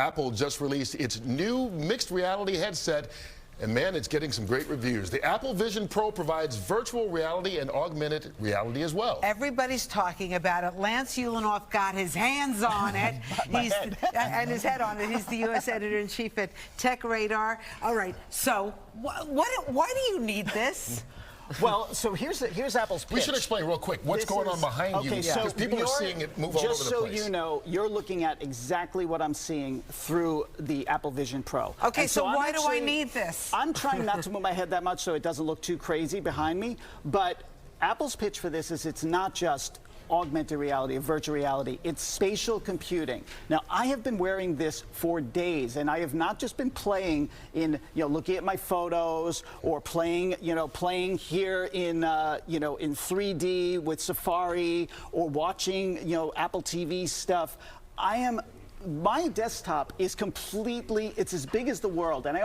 Apple just released its new mixed reality headset, and man, it's getting some great reviews. The Apple Vision Pro provides virtual reality and augmented reality as well. Everybody's talking about it. Lance Ulanoff got his hands on it. And his head on it. He's the U.S. editor-in-chief at Tech Radar. All right, so why do you need this? Well, so here's Apple's pitch. We should explain real quick what's going on behind you, because people are seeing it move all over the place. Just so you know, you're looking at exactly what I'm seeing through the Apple Vision Pro. Okay, so why do I need this? I'm trying not to move my head that much so it doesn't look too crazy behind me, but Apple's pitch for this is it's not just augmented reality or virtual reality, it's spatial computing. Now, I have been wearing this for days, and I have not just been playing in, looking at my photos or playing, playing here in, in 3D with Safari or watching, Apple TV stuff. My desktop is completely, it's as big as the world. And I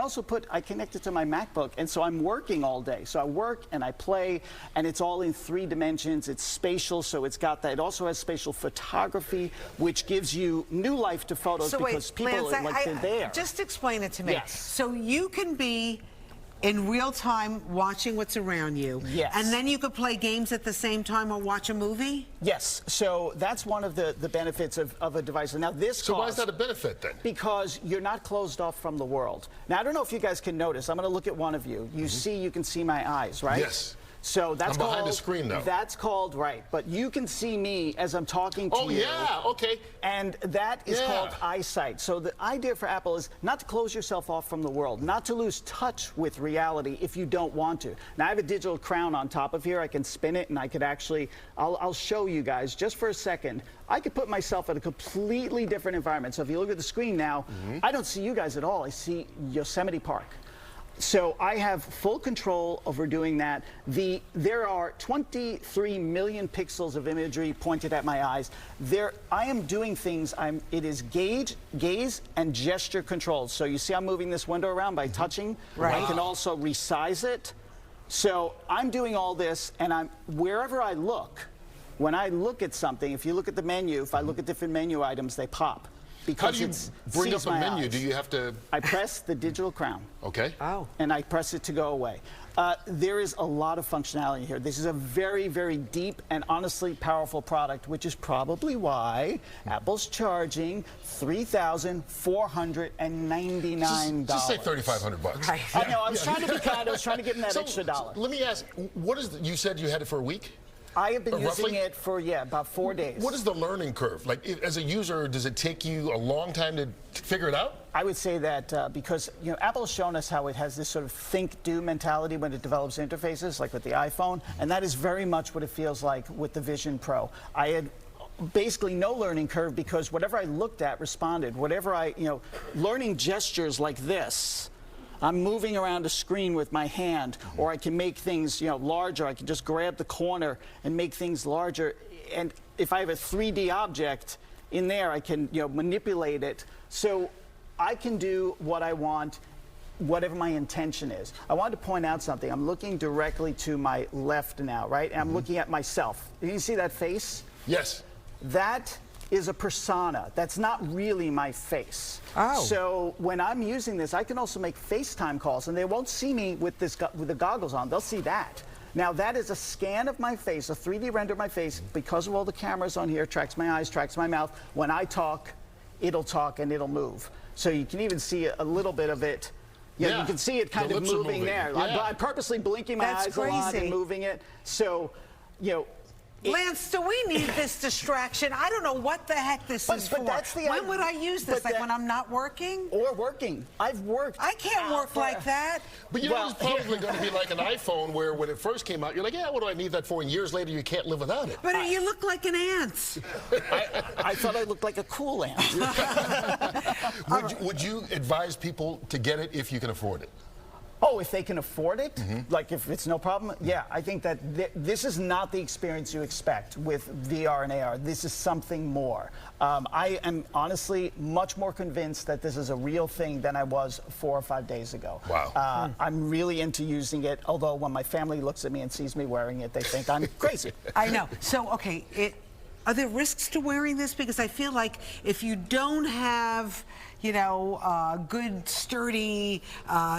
connect it to my MacBook, and so I'm working all day. So I work and I play, and it's all in 3 dimensions. It's spatial, so it's got that. It also has spatial photography, which gives you new life to photos because people are like they're there. Just explain it to me. Yes. So you can be in real time watching what's around you. Yes. And then you could play games at the same time or watch a movie? Yes. So that's one of the benefits of a device. Now this So why is that a benefit then? Because you're not closed off from the world. Now I don't know if you guys can notice. I'm going to look at one of you. You can see my eyes, right? Yes. So that's I'm behind the screen, though. That's called, right. But you can see me as I'm talking to you. Oh, yeah, okay. And that is called eyesight. So the idea for Apple is not to close yourself off from the world, not to lose touch with reality if you don't want to. Now, I have a digital crown on top of here. I can spin it, and I could actually, I'll show you guys just for a second. I could put myself in a completely different environment. So if you look at the screen now, I don't see you guys at all. I see Yosemite Park. So I have full control over doing that. There are 23 million pixels of imagery pointed at my eyes. I am doing things. It is gaze and gesture controlled. So you see I'm moving this window around by touching. Right. I can also resize it. So I'm doing all this, and wherever I look, when I look at something, if you look at the menu, if I look at different menu items, they pop. Because how do you bring up a menu? Eyes. Do you have to? I press the digital crown. Okay. Oh. And I press it to go away. There is a lot of functionality here. This is a very, very deep and honestly powerful product, which is probably why Apple's charging $3,499. Just say $3,500. Right. I know. I was trying to be kind. I was trying to give them that extra dollar. Let me ask, you said you had it for a week? I have been using it for, about 4 days. What is the learning curve? Like, as a user, does it take you a long time to figure it out? I would say that because, Apple has shown us how it has this sort of think-do mentality when it develops interfaces, like with the iPhone, and that is very much what it feels like with the Vision Pro. I had basically no learning curve because whatever I looked at responded. Whatever learning gestures like this, I'm moving around a screen with my hand, or I can make things, larger. I can just grab the corner and make things larger. And if I have a 3D object in there, I can, manipulate it. So I can do what I want, whatever my intention is. I wanted to point out something. I'm looking directly to my left now, right? And I'm looking at myself. You see that face? Yes. That is a persona. That's not really my face. Oh. So when I'm using this, I can also make FaceTime calls, and they won't see me with the goggles on. They'll see that. Now that is a scan of my face, a 3D render of my face, because of all the cameras on here, tracks my eyes, tracks my mouth. When I talk and it'll move. So you can even see a little bit of it. You can see it kind of moving there. Yeah. I'm purposely blinking my eyes a lot and moving it. So, Lance, do we need this distraction? I don't know what the heck this is for. When would I use this? Like when I'm not working? Or working. I've worked. I can't work like that. But it's probably going to be like an iPhone where when it first came out, you're like, yeah, what do I need that for? And years later, you can't live without it. But you look like an ant. I thought I looked like a cool ant. Would you advise people to get it if you can afford it? Oh, if they can afford it, like if it's no problem, yeah. I think that this is not the experience you expect with VR and AR. This is something more. I am honestly much more convinced that this is a real thing than I was 4 or 5 days ago. Wow. I'm really into using it, although when my family looks at me and sees me wearing it, they think I'm crazy. I know. So, okay, are there risks to wearing this? Because I feel like if you don't have, you know, good, sturdy,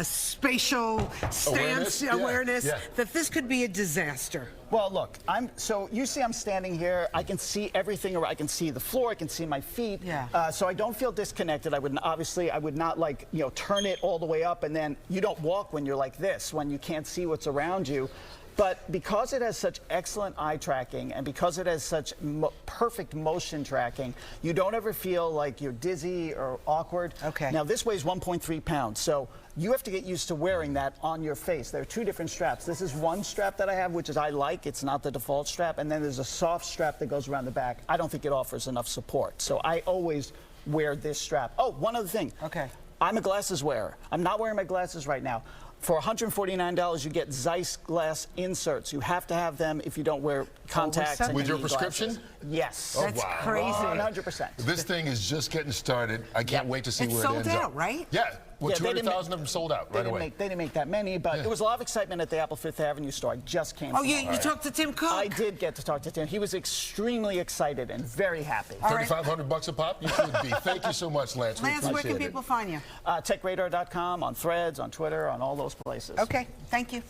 spatial stance Awareness, yeah. that this could be a disaster. Well, look, so you see I'm standing here. I can see everything. I can see the floor. I can see my feet. Yeah. So I don't feel disconnected. I would not like, you know, turn it all the way up, and then you don't walk when you're like this, when you can't see what's around you. But because it has such excellent eye tracking and because it has such perfect motion tracking, you don't ever feel like you're dizzy or awkward. Okay. Now, this weighs 1.3 pounds, so you have to get used to wearing that on your face. There are two different straps. This is one strap that I have, which is I like. It's not the default strap. And then there's a soft strap that goes around the back. I don't think it offers enough support, so I always wear this strap. Oh, one other thing. Okay. I'm a glasses wearer. I'm not wearing my glasses right now. For $149, you get Zeiss glass inserts. You have to have them if you don't wear contacts. And With you your need prescription? glasses. Yes. Oh, That's wow. crazy. 100%. This thing is just getting started. I can't wait to see It's where sold it ends out, up. right? Yeah. Well, Yeah, they didn't 200,000 of them sold out right away. They didn't make that many, but there was a lot of excitement at the Apple Fifth Avenue store. I just came Oh, from you talked to Tim Cook? I did get to talk to Tim. He was extremely excited and very happy. All right. $3,500 a pop? You should be. Thank you so much, Lance. We Lance, where appreciate can it. people find you? TechRadar.com, on Threads, on Twitter, on all those places. Okay, thank you.